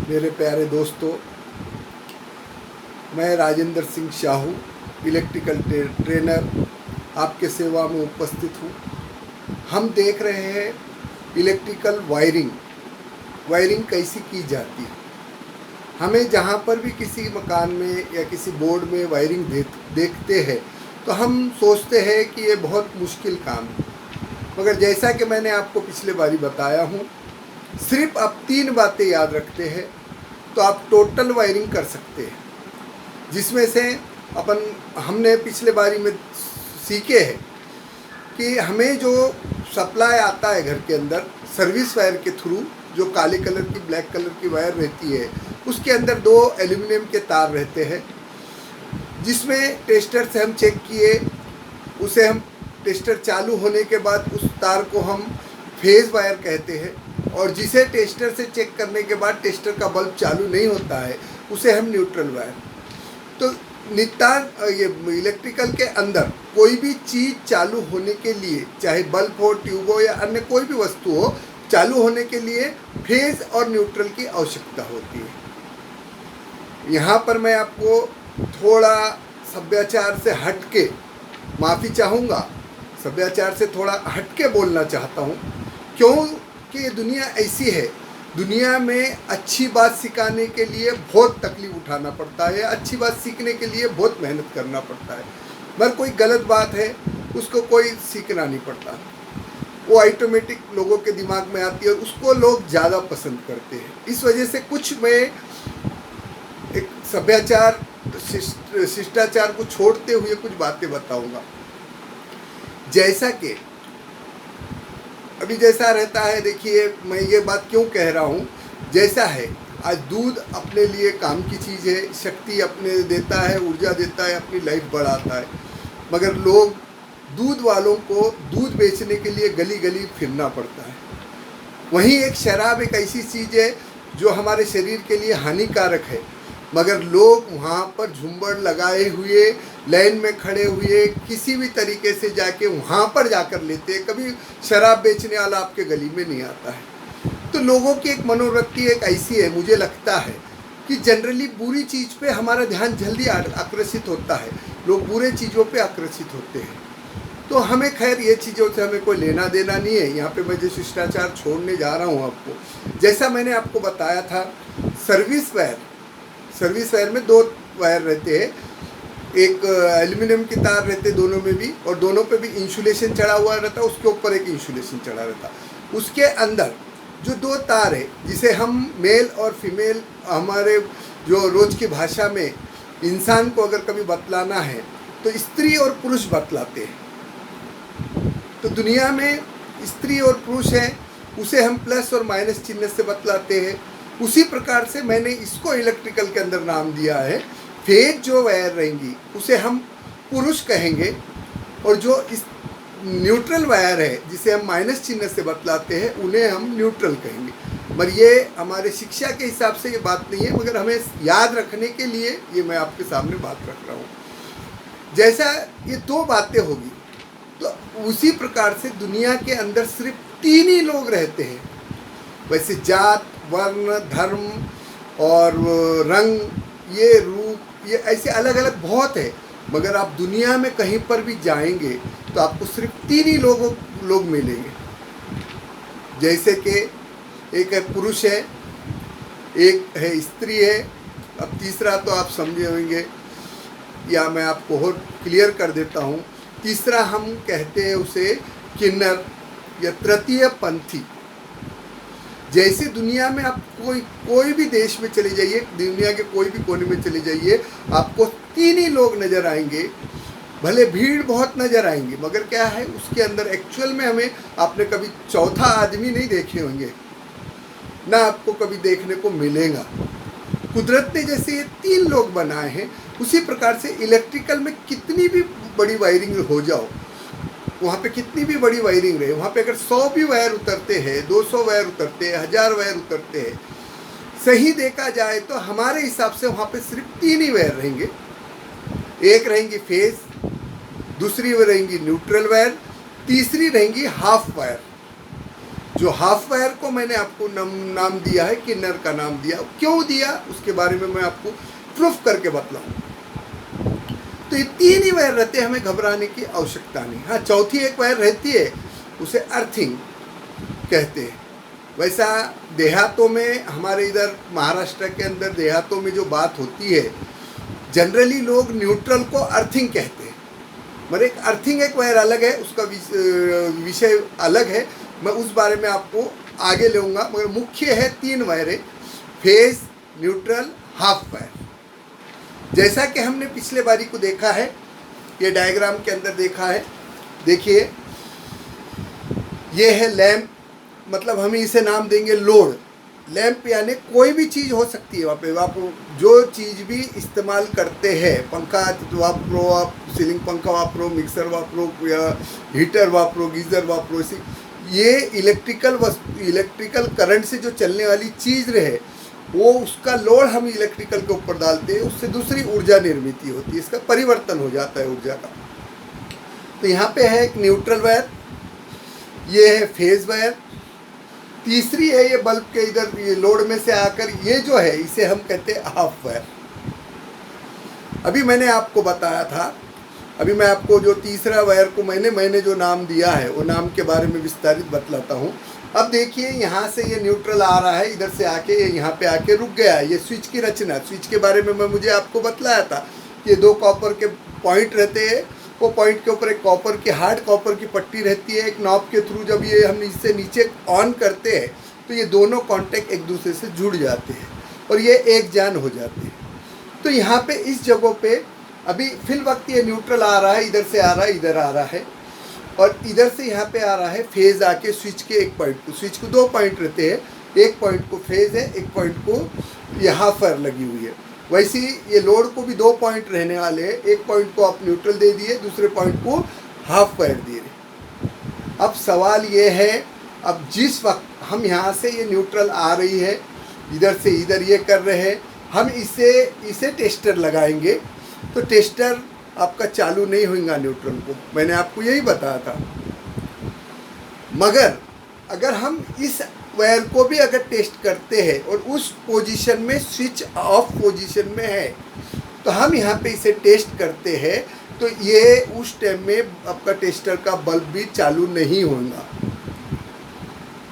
मेरे प्यारे दोस्तों, मैं राजेंद्र सिंह शाहू इलेक्ट्रिकल ट्रेनर आपके सेवा में उपस्थित हूँ। हम देख रहे हैं इलेक्ट्रिकल वायरिंग कैसी की जाती है। हमें जहाँ पर भी किसी मकान में या किसी बोर्ड में वायरिंग देखते हैं तो हम सोचते हैं कि ये बहुत मुश्किल काम है, मगर जैसा कि मैंने आपको पिछले बारी बताया हूँ, सिर्फ आप 3 बातें याद रखते हैं तो आप टोटल वायरिंग कर सकते हैं। जिसमें से हमने पिछले बारी में सीखे हैं कि हमें जो सप्लाई आता है घर के अंदर सर्विस वायर के थ्रू, जो काले कलर की ब्लैक कलर की वायर रहती है, उसके अंदर 2 एल्युमिनियम के तार रहते हैं, जिसमें टेस्टर से हम चेक किए, उसे हम टेस्टर चालू होने के बाद उस तार को हम फेज वायर कहते हैं, और जिसे टेस्टर से चेक करने के बाद टेस्टर का बल्ब चालू नहीं होता है उसे हम न्यूट्रल वायर। तो ये इलेक्ट्रिकल के अंदर कोई भी चीज़ चालू होने के लिए, चाहे बल्ब हो, ट्यूब हो या अन्य कोई भी वस्तु हो, चालू होने के लिए फेज और न्यूट्रल की आवश्यकता होती है। यहाँ पर मैं आपको थोड़ा सभ्याचार से हटके, माफ़ी चाहूँगा, सभ्याचार से थोड़ा हटके बोलना चाहता हूँ, क्योंकि ये दुनिया ऐसी है। दुनिया में अच्छी बात सिखाने के लिए बहुत तकलीफ उठाना पड़ता है, अच्छी बात सीखने के लिए बहुत मेहनत करना पड़ता है, मगर कोई गलत बात है उसको कोई सीखना नहीं पड़ता, वो ऑटोमेटिक लोगों के दिमाग में आती है और उसको लोग ज़्यादा पसंद करते हैं। इस वजह से कुछ मैं एक सभ्याचार शिष्टाचार को छोड़ते हुए कुछ बातें बताऊंगा। जैसा कि अभी जैसा रहता है, देखिए मैं ये बात क्यों कह रहा हूँ, जैसा है आज दूध अपने लिए काम की चीज़ है, शक्ति अपने देता है, ऊर्जा देता है, अपनी लाइफ बढ़ाता है, मगर लोग दूध वालों को दूध बेचने के लिए गली गली फिरना पड़ता है। वहीं एक शराब एक ऐसी चीज़ है जो हमारे शरीर के लिए हानिकारक है, मगर लोग वहाँ पर झुंबड़ लगाए हुए लाइन में खड़े हुए किसी भी तरीके से जाके वहाँ पर जाकर लेते हैं। कभी शराब बेचने वाला आपके गली में नहीं आता है। तो लोगों की एक मनोवृत्ति एक ऐसी है, मुझे लगता है कि जनरली बुरी चीज़ पे हमारा ध्यान जल्दी आकर्षित होता है, लोग बुरे चीज़ों पे आकर्षित होते हैं। तो हमें खैर ये चीज़ों से हमें कोई लेना देना नहीं है। यहाँ पे मैं जो शिष्टाचार छोड़ने जा रहा हूँ आपको, जैसा मैंने आपको बताया था, सर्विस वायर में 2 वायर रहते हैं, एक एल्युमिनियम के तार रहते दोनों में भी, और दोनों पे भी इंसुलेशन चढ़ा हुआ रहता, उसके ऊपर एक इंसुलेशन चढ़ा रहता। उसके अंदर जो 2 तार है, जिसे हम मेल और फीमेल, हमारे जो रोज़ की भाषा में इंसान को अगर कभी बतलाना है तो स्त्री और पुरुष बतलाते हैं। तो दुनिया में स्त्री और पुरुष है, उसे हम प्लस और माइनस चिन्ह से बतलाते हैं। उसी प्रकार से मैंने इसको इलेक्ट्रिकल के अंदर नाम दिया है। फेज जो वायर रहेंगी उसे हम पुरुष कहेंगे, और जो इस न्यूट्रल वायर है जिसे हम माइनस चिन्ह से बतलाते हैं उन्हें हम न्यूट्रल कहेंगे। मगर ये हमारे शिक्षा के हिसाब से ये बात नहीं है, मगर हमें याद रखने के लिए ये मैं आपके सामने बात रख रहा हूँ। जैसा ये 2 बातें होगी, तो उसी प्रकार से दुनिया के अंदर सिर्फ 3 ही लोग रहते हैं। वैसे जात, वर्ण, धर्म और रंग, ये रूप, ये ऐसे अलग अलग बहुत है, मगर आप दुनिया में कहीं पर भी जाएंगे तो आपको सिर्फ 3 ही लोग मिलेंगे। जैसे कि एक है पुरुष है, एक है स्त्री है, अब तीसरा तो आप समझे होंगे, या मैं आपको और क्लियर कर देता हूँ। तीसरा हम कहते हैं उसे किन्नर या तृतीय पंथी। जैसे दुनिया में आप कोई भी देश में चले जाइए, दुनिया के कोई भी कोने में चले जाइए, आपको 3 ही लोग नज़र आएंगे। भले भीड़ बहुत नज़र आएंगे, मगर क्या है उसके अंदर एक्चुअल में हमें आपने कभी चौथा आदमी नहीं देखे होंगे, ना आपको कभी देखने को मिलेगा। कुदरत ने जैसे ये 3 लोग बनाए हैं, उसी प्रकार से इलेक्ट्रिकल में कितनी भी बड़ी वायरिंग हो जाओ, वहाँ पे कितनी भी बड़ी वायरिंग रहे, वहाँ पे अगर 100 भी वायर उतरते हैं, 200 वायर उतरते हैं, 1000 वायर उतरते हैं, सही देखा जाए तो हमारे हिसाब से वहाँ पे सिर्फ 3 ही वायर रहेंगे। एक रहेंगी फेज, दूसरी रहेंगी न्यूट्रल वायर, तीसरी रहेंगी हाफ वायर। जो हाफ वायर को मैंने आपको नाम दिया है, किन्नर का नाम दिया, क्यों दिया उसके बारे में मैं आपको प्रूफ करके बतलाऊँ। तो ये 3 ही वायर रहते हैं, हमें घबराने की आवश्यकता नहीं। हाँ, चौथी एक वायर रहती है, उसे अर्थिंग कहते हैं। वैसा देहातों में, हमारे इधर महाराष्ट्र के अंदर देहातों में जो बात होती है, जनरली लोग न्यूट्रल को अर्थिंग कहते हैं। मगर एक अर्थिंग एक वायर अलग है, उसका विषय अलग है, मैं उस बारे में आपको आगे लूँगा। मगर मुख्य है 3 वायरें, फेज, न्यूट्रल, हाफ वायर। जैसा कि हमने पिछले बारी को देखा है, ये डायग्राम के अंदर देखा है, देखिए ये है लैंप, मतलब हम इसे नाम देंगे लोड। लैंप यानी कोई भी चीज़ हो सकती है, वहाँ पे आप जो चीज़ भी इस्तेमाल करते हैं, पंखा वापरो, आप सीलिंग पंखा वापरो, मिक्सर वापरो, या हीटर वापरो, गीज़र वापरो, ये इलेक्ट्रिकल करंट से जो चलने वाली चीज़ रहे, वो उसका लोड हम इलेक्ट्रिकल के ऊपर डालते हैं, उससे दूसरी ऊर्जा निर्मित होती है, इसका परिवर्तन हो जाता है ऊर्जा का। तो यहाँ पे है एक न्यूट्रल वायर, ये है फेज वायर, तीसरी है ये बल्ब के इधर ये लोड में से आकर ये जो है, इसे हम कहते हैं हाफ वायर। अभी मैंने आपको बताया था, अभी मैं आपको जो तीसरा वायर को मैंने जो नाम दिया है, वो नाम के बारे में विस्तारित बतलाता हूँ। अब देखिए, यहाँ से ये न्यूट्रल आ रहा है, इधर से आके यहाँ पे आके रुक गया है। ये स्विच की रचना, स्विच के बारे में मुझे आपको बतलाया था कि 2 कॉपर के पॉइंट रहते हैं, वो पॉइंट के ऊपर एक कॉपर की, हार्ड कॉपर की पट्टी रहती है, एक नॉब के थ्रू जब ये हम इससे नीचे ऑन करते हैं तो ये दोनों कॉन्टेक्ट एक दूसरे से जुड़ जाते हैं और ये एक जान हो जाते हैं। तो यहाँ पे इस जगह पे अभी फिल वक्त ये न्यूट्रल आ रहा है, इधर से आ रहा है, इधर आ रहा है, और इधर से यहाँ पे आ रहा है फेज आके स्विच के एक पॉइंट को, स्विच को 2 पॉइंट रहते हैं, एक पॉइंट को फेज है, एक पॉइंट को यहाँ पर लगी हुई है। वैसे ही ये लोड को भी 2 पॉइंट रहने वाले हैं, एक पॉइंट को आप न्यूट्रल दे दिए, दूसरे पॉइंट को हाफ वायर दे रहे। अब सवाल ये है, अब जिस वक्त हम यहाँ से ये न्यूट्रल आ रही है, इधर से इधर ये कर रहे हैं, हम इसे टेस्टर लगाएंगे तो टेस्टर आपका चालू नहीं होगा न्यूट्रल को, मैंने आपको यही बताया था। मगर अगर हम इस वायर को भी अगर टेस्ट करते हैं और उस पोजीशन में स्विच ऑफ पोजीशन में है, तो हम यहाँ पे इसे टेस्ट करते हैं, तो ये उस टाइम में आपका टेस्टर का बल्ब भी चालू नहीं होगा।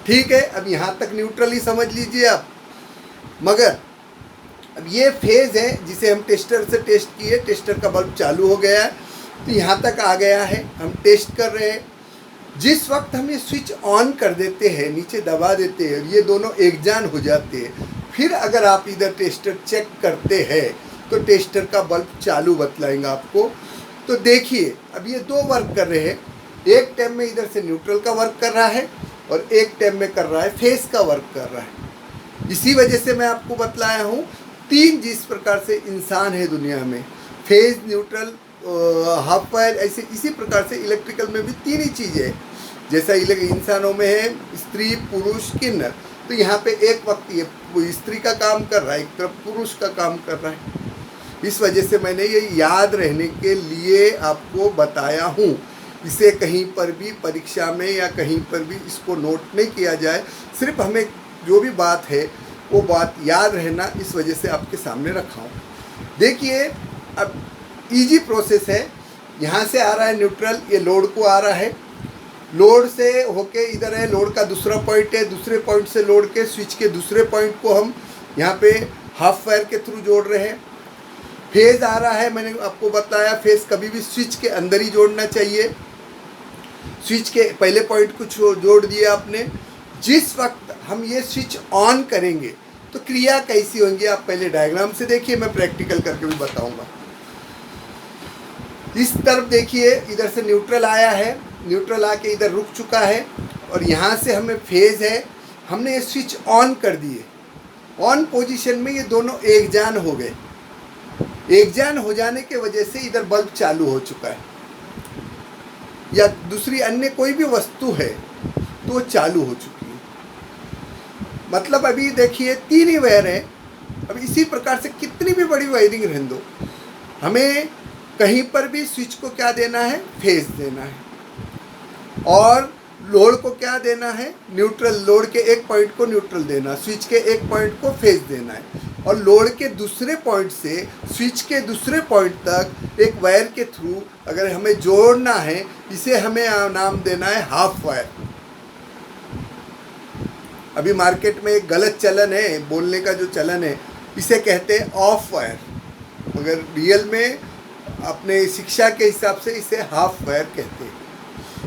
ठीक है, अब यहाँ तक न्यूट्रल ही समझ लीजिए आप। मगर अब ये फेज है जिसे हम टेस्टर से टेस्ट किए, टेस्टर का बल्ब चालू हो गया है, तो यहाँ तक आ गया है, हम टेस्ट कर रहे हैं। जिस वक्त हम ये स्विच ऑन कर देते हैं, नीचे दबा देते हैं, ये दोनों एकजान हो जाते हैं, फिर अगर आप इधर टेस्टर चेक करते हैं तो टेस्टर का बल्ब चालू बतलाएंगा आपको। तो देखिए, अब ये 2 वर्क कर रहे हैं, एक टाइम में इधर से न्यूट्रल का वर्क कर रहा है और एक टाइम में कर रहा है फेस का वर्क कर रहा है। इसी वजह से मैं आपको बतलाया हूँ 3 जिस प्रकार से इंसान है दुनिया में, फेज, न्यूट्रल, हाफ वायर, ऐसे इसी प्रकार से इलेक्ट्रिकल में भी 3 ही चीज़ें, जैसा इंसानों में है स्त्री, पुरुष, किन्नर। तो यहाँ पे एक वक्त ये स्त्री का काम कर रहा है, एक तरफ पुरुष का काम कर रहा है। इस वजह से मैंने ये याद रहने के लिए आपको बताया हूँ। इसे कहीं पर भी परीक्षा में या कहीं पर भी इसको नोट नहीं किया जाए, सिर्फ हमें जो भी बात है वो बात याद रहना, इस वजह से आपके सामने रखा हूँ। देखिए, अब इजी प्रोसेस है, यहाँ से आ रहा है न्यूट्रल, ये लोड को आ रहा है, लोड से होके इधर है, लोड का दूसरा पॉइंट है, दूसरे पॉइंट से लोड के स्विच के दूसरे पॉइंट को हम यहाँ पे हाफ वायर के थ्रू जोड़ रहे हैं। फेज आ रहा है, मैंने आपको बताया फेज कभी भी स्विच के अंदर ही जोड़ना चाहिए, स्विच के पहले पॉइंट को जोड़ दिया आपने। जिस वक्त हम ये स्विच ऑन करेंगे तो क्रिया कैसी होंगी, आप पहले डायग्राम से देखिए, मैं प्रैक्टिकल करके भी बताऊंगा। इस तरफ देखिए, इधर से न्यूट्रल आया है, न्यूट्रल आके इधर रुक चुका है और यहाँ से हमें फेज है, हमने ये स्विच ऑन कर दिए। ऑन पोजीशन में ये दोनों एकजान हो गए, एकजान हो जाने के वजह से इधर बल्ब चालू हो चुका है, या दूसरी अन्य कोई भी वस्तु है तो वो चालू हो चुकी है। मतलब अभी देखिए 3 ही वायर है। अब इसी प्रकार से कितनी भी बड़ी वायरिंग रहने दो, हमें कहीं पर भी स्विच को क्या देना है, फेज देना है। और लोड को क्या देना है, न्यूट्रल, लोड के एक पॉइंट को न्यूट्रल देना, स्विच के एक पॉइंट को फेज देना है, और लोड के दूसरे पॉइंट से स्विच के दूसरे पॉइंट तक एक वायर के थ्रू अगर हमें जोड़ना है, इसे हमें नाम देना है हाफ वायर। अभी मार्केट में एक गलत चलन है, बोलने का जो चलन है, इसे कहते हैं ऑफ वायर, मगर रियल में अपने शिक्षा के हिसाब से इसे हाफ वायर कहते हैं।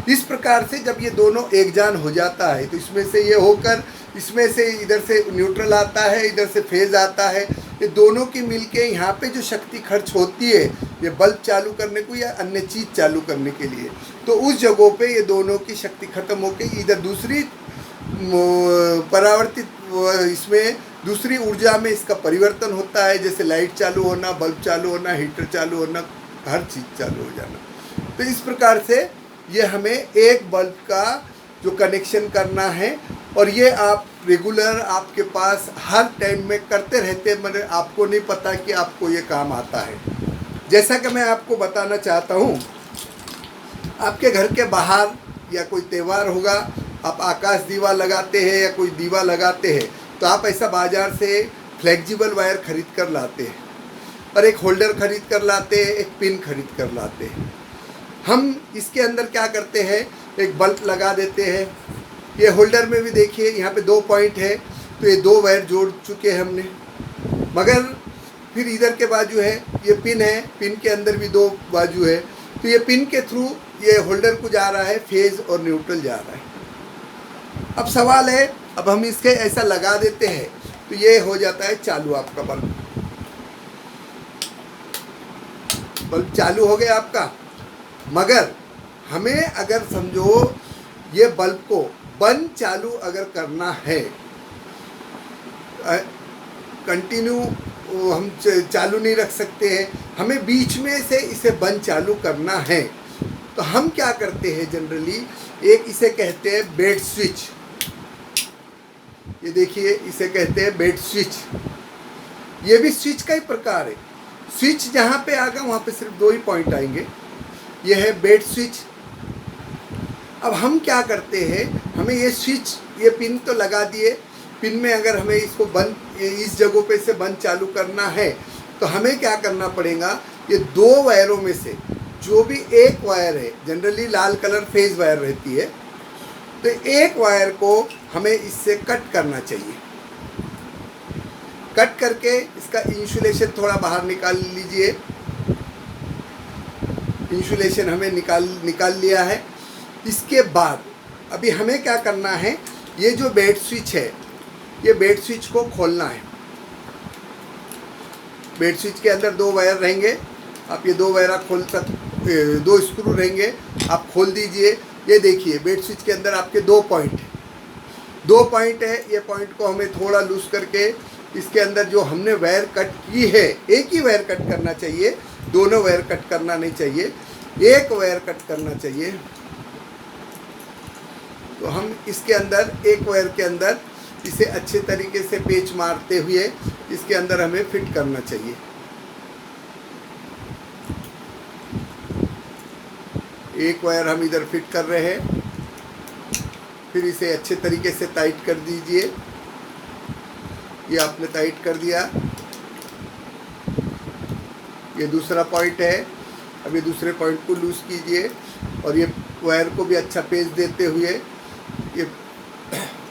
इस प्रकार से जब ये दोनों एक जान हो जाता है तो इसमें से ये होकर, इसमें से इधर से न्यूट्रल आता है, इधर से फेज आता है, ये दोनों की मिलके यहाँ पे जो शक्ति खर्च होती है ये बल्ब चालू करने को या अन्य चीज़ चालू करने के लिए, तो उस जगहों पे ये दोनों की शक्ति खत्म होकर इधर दूसरी परावर्तित, इसमें दूसरी ऊर्जा में इसका परिवर्तन होता है, जैसे लाइट चालू होना, बल्ब चालू होना, हीटर चालू होना, हर चीज़ चालू हो जाना। तो इस प्रकार से ये हमें एक बल्ब का जो कनेक्शन करना है, और ये आप रेगुलर आपके पास हर टाइम में करते रहते हैं, मगर आपको नहीं पता कि आपको ये काम आता है। जैसा कि मैं आपको बताना चाहता हूँ, आपके घर के बाहर या कोई त्यौहार होगा, आप आकाश दीवा लगाते हैं या कोई दीवा लगाते हैं, तो आप ऐसा बाज़ार से फ्लेक्सिबल वायर खरीद कर लाते हैं, और एक होल्डर खरीद कर लाते हैं, एक पिन खरीद कर लाते हैं। हम इसके अंदर क्या करते हैं, एक बल्ब लगा देते हैं। ये होल्डर में भी देखिए यहाँ पे 2 पॉइंट है, तो ये 2 वायर जोड़ चुके हैं हमने, मगर फिर इधर के बाजू है, ये पिन है, पिन के अंदर भी 2 बाजू है, तो ये पिन के थ्रू ये होल्डर को जा रहा है, फेज और न्यूट्रल जा रहा है। अब सवाल है, अब हम इसके ऐसा लगा देते हैं तो ये हो जाता है चालू, आपका बल्ब चालू हो गया आपका। मगर हमें अगर समझो ये बल्ब को बंद चालू अगर करना है, कंटिन्यू हम चालू नहीं रख सकते हैं, हमें बीच में से इसे बंद चालू करना है, तो हम क्या करते हैं जनरली, एक इसे कहते हैं बेड स्विच। ये देखिए, इसे कहते हैं बेड स्विच। ये भी स्विच का ही प्रकार है। स्विच जहाँ पे आएगा वहाँ पे सिर्फ 2 ही पॉइंट आएंगे। ये है बेड स्विच। अब हम क्या करते हैं, हमें ये स्विच, ये पिन तो लगा दिए, पिन में अगर हमें इसको बंद, इस जगहों पे से बंद चालू करना है, तो हमें क्या करना पड़ेगा, ये 2 वायरों में से जो भी एक वायर है, जनरली लाल कलर फेज वायर रहती है, तो एक वायर को हमें इससे कट करना चाहिए। कट करके इसका इंसुलेशन थोड़ा बाहर निकाल लीजिए। इंसुलेशन हमें निकाल लिया है। इसके बाद अभी हमें क्या करना है, ये जो बेड स्विच है, ये बेड स्विच को खोलना है। बेड स्विच के अंदर 2 वायर रहेंगे, आप ये 2 वायर खोल सकते, 2 स्क्रू रहेंगे, आप खोल दीजिए। ये देखिए, बेड स्विच के अंदर आपके 2 पॉइंट है, 2 पॉइंट है। ये पॉइंट को हमें थोड़ा लूज करके इसके अंदर जो हमने वायर कट की है, एक ही वायर कट करना चाहिए, दोनों वायर कट करना नहीं चाहिए, एक वायर कट करना चाहिए। तो हम इसके अंदर, एक वायर के अंदर इसे अच्छे तरीके से पेच मारते हुए इसके अंदर हमें फिट करना चाहिए। एक वायर हम इधर फिट कर रहे हैं, फिर इसे अच्छे तरीके से टाइट कर दीजिए। ये आपने टाइट कर दिया। ये दूसरा पॉइंट है, अब ये दूसरे पॉइंट को लूज कीजिए, और ये वायर को भी अच्छा पेच देते हुए ये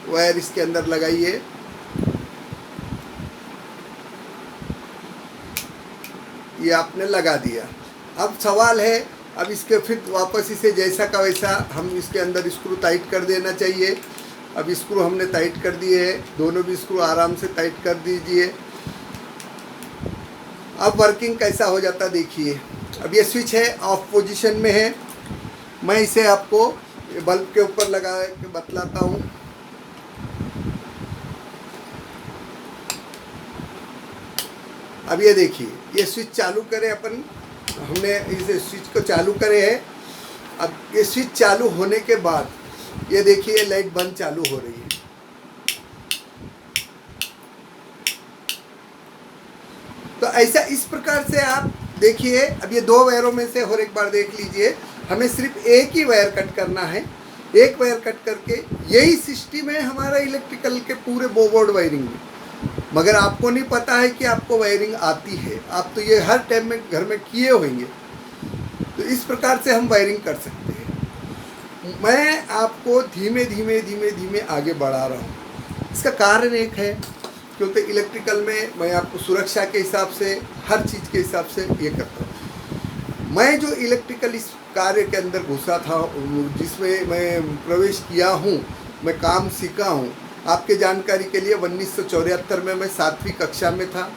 वायर इसके अंदर लगाइए। ये आपने लगा दिया। अब सवाल है, अब इसके फिर वापस इसे जैसा का वैसा हम इसके अंदर स्क्रू टाइट कर देना चाहिए। अब स्क्रू हमने टाइट कर दिए हैं, दोनों भी स्क्रू आराम से टाइट कर दीजिए। अब वर्किंग कैसा हो जाता देखिए। अब ये स्विच है, ऑफ पोजीशन में है। मैं इसे आपको बल्ब के ऊपर लगा के बतलाता हूँ। अब ये देखिए, ये स्विच चालू करें अपन, हमने इस स्विच को चालू करे है। अब ये स्विच चालू होने के बाद ये देखिए लाइट बंद चालू हो रही है। तो ऐसा इस प्रकार से आप देखिए। अब ये 2 वायरों में से और एक बार देख लीजिए, हमें सिर्फ एक ही वायर कट करना है। एक वायर कट करके, यही सिस्टम है हमारा इलेक्ट्रिकल के पूरे बोर्ड वायरिंग में। मगर आपको नहीं पता है कि आपको वायरिंग आती है, आप तो ये हर टाइम में घर में किए होंगे। तो इस प्रकार से हम वायरिंग कर सकते हैं। मैं आपको धीमे धीमे धीमे धीमे आगे बढ़ा रहा हूँ। इसका कारण एक है, क्योंकि इलेक्ट्रिकल में मैं आपको सुरक्षा के हिसाब से, हर चीज़ के हिसाब से ये करता हूँ। मैं जो इलेक्ट्रिकल इस कार्य के अंदर घुसा था, जिसमें मैं प्रवेश किया हूँ, मैं काम सीखा हूँ। आपके जानकारी के लिए 1974 में मैं 7वीं कक्षा में था।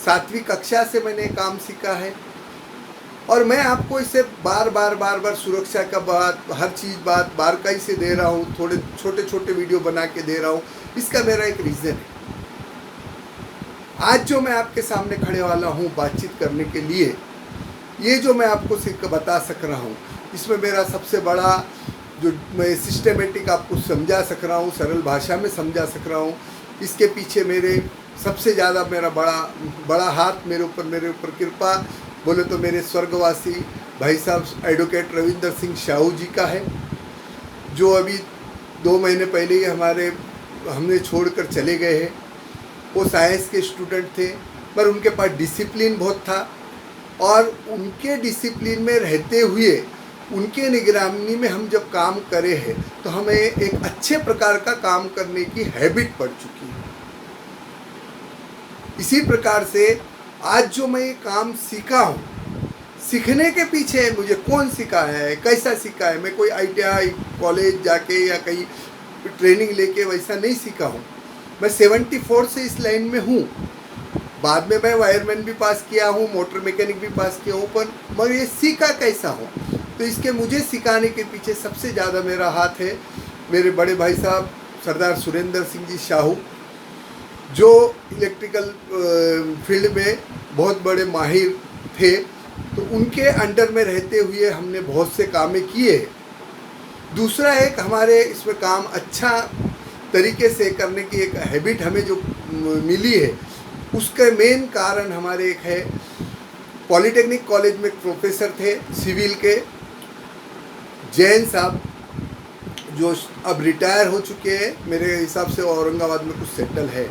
7वीं कक्षा से मैंने काम सीखा है और मैं आपको इसे बार बार सुरक्षा का बात, हर चीज़ बारकाई से दे रहा हूँ, थोड़े छोटे छोटे वीडियो बना के दे रहा हूँ। इसका मेरा एक रीज़न है। आज जो मैं आपके सामने खड़े वाला हूँ बातचीत करने के लिए, ये जो मैं आपको बता सक रहा हूँ, इसमें मेरा सबसे बड़ा जो मैं सिस्टेमेटिक आपको समझा सक रहा हूँ, सरल भाषा में समझा सक रहा हूँ, इसके पीछे मेरे सबसे ज़्यादा मेरा बड़ा हाथ, मेरे ऊपर कृपा बोले तो मेरे स्वर्गवासी भाई साहब एडवोकेट रविंदर सिंह शाहू जी का है, जो अभी 2 महीने पहले ही हमने छोड़कर चले गए हैं। वो साइंस के स्टूडेंट थे, पर उनके पास डिसिप्लिन बहुत था और उनके डिसिप्लिन में रहते हुए, उनके निगरानी में हम जब काम करे हैं तो हमें एक अच्छे प्रकार का काम करने की हैबिट पड़ चुकी है। इसी प्रकार से आज जो मैं ये काम सीखा हूँ, सीखने के पीछे मुझे कौन सिखाया है, कैसा सिखाया है, मैं कोई ITI कॉलेज जाके या कहीं ट्रेनिंग लेके वैसा नहीं सीखा हूँ। मैं 74 से इस लाइन में हूँ। बाद में मैं वायरमैन भी पास किया हूँ, मोटर मैकेनिक भी पास किया हूँ, पर मगर ये सीखा कैसा हूँ, तो इसके मुझे सिखाने के पीछे सबसे ज़्यादा मेरा हाथ है मेरे बड़े भाई साहब सरदार सुरेंद्र सिंह जी शाहू, जो इलेक्ट्रिकल फील्ड में बहुत बड़े माहिर थे। तो उनके अंडर में रहते हुए हमने बहुत से कामें किए। दूसरा एक हमारे इसमें काम अच्छा तरीके से करने की एक हैबिट हमें जो मिली है, उसका मेन कारण हमारे एक है, पॉलिटेक्निक कॉलेज में एक प्रोफेसर थे सिविल के, जैन साहब, जो अब रिटायर हो चुके हैं, मेरे हिसाब से औरंगाबाद में कुछ सेटल है।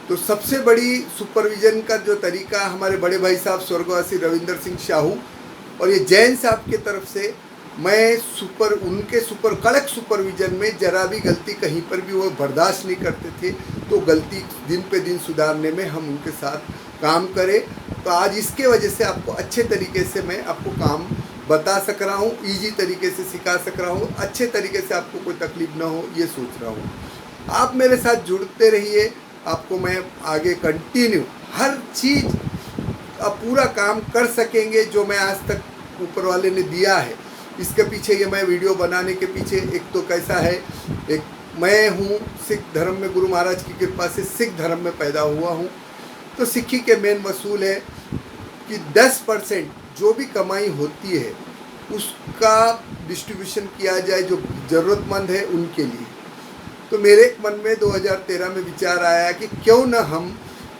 तो सबसे बड़ी सुपरविज़न का जो तरीका हमारे बड़े भाई साहब स्वर्गवासी रविंदर सिंह शाहू और ये जैन साहब के तरफ से, मैं उनके कड़क सुपरविज़न में जरा भी गलती कहीं पर भी वो बर्दाश्त नहीं करते थे। तो गलती दिन पे दिन सुधारने में हम उनके साथ काम करें। तो आज इसके वजह से आपको अच्छे तरीके से मैं आपको काम बता सक रहा हूँ, ईजी तरीके से सिखा सक रहा हूँ, अच्छे तरीके से आपको कोई तकलीफ ना हो, ये सोच रहा हूँ। आप मेरे साथ जुड़ते रहिए, आपको मैं आगे कंटिन्यू हर चीज़ आप पूरा काम कर सकेंगे जो मैं आज तक ऊपर वाले ने दिया है। इसके पीछे ये मैं वीडियो बनाने के पीछे एक तो कैसा है, एक मैं हूँ सिख धर्म में, गुरु महाराज की कृपा से सिख धर्म में पैदा हुआ हूँ। तो सिक्खी के मेन वसूल है कि 10% जो भी कमाई होती है उसका डिस्ट्रीब्यूशन किया जाए जो ज़रूरतमंद है उनके लिए। तो मेरे मन में 2013 में विचार आया कि क्यों न हम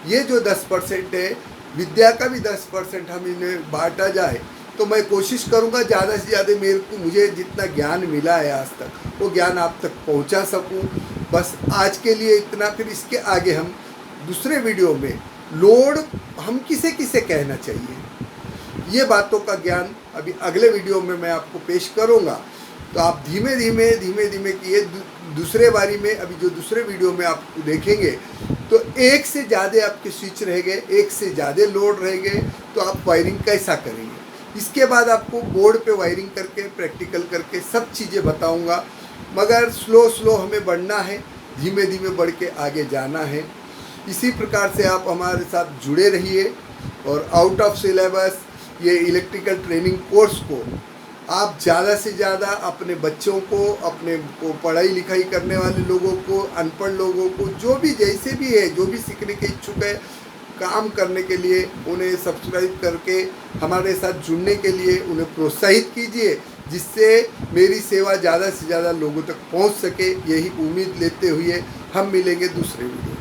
ये जो 10% है, विद्या का भी 10% हम इन्हें बांटा जाए। तो मैं कोशिश करूँगा ज़्यादा से ज़्यादा मुझे जितना ज्ञान मिला है आज तक, वो ज्ञान आप तक पहुँचा सकूँ। बस आज के लिए इतना, फिर इसके आगे हम दूसरे वीडियो में लोड हम किसे किसे कहना चाहिए, ये बातों का ज्ञान अभी अगले वीडियो में मैं आपको पेश करूँगा। तो आप धीमे धीमे किए दूसरे बारी में, अभी जो दूसरे वीडियो में आप देखेंगे तो एक से ज़्यादा आपके स्विच रह गए, एक से ज़्यादा लोड रह गए, तो आप वायरिंग कैसा करेंगे। इसके बाद आपको बोर्ड पे वायरिंग करके, प्रैक्टिकल करके सब चीज़ें बताऊंगा। मगर स्लो हमें बढ़ना है, धीमे धीमे बढ़ के आगे जाना है। इसी प्रकार से आप हमारे साथ जुड़े रहिए और आउट ऑफ सिलेबस ये इलेक्ट्रिकल ट्रेनिंग कोर्स को आप ज़्यादा से ज़्यादा अपने बच्चों को, अपने को पढ़ाई लिखाई करने वाले लोगों को, अनपढ़ लोगों को, जो भी जैसे भी है, जो भी सीखने के इच्छुक है, काम करने के लिए उन्हें सब्सक्राइब करके हमारे साथ जुड़ने के लिए उन्हें प्रोत्साहित कीजिए, जिससे मेरी सेवा ज़्यादा से ज़्यादा लोगों तक पहुंच सके। यही उम्मीद लेते हुए हम मिलेंगे दूसरे वीडियो।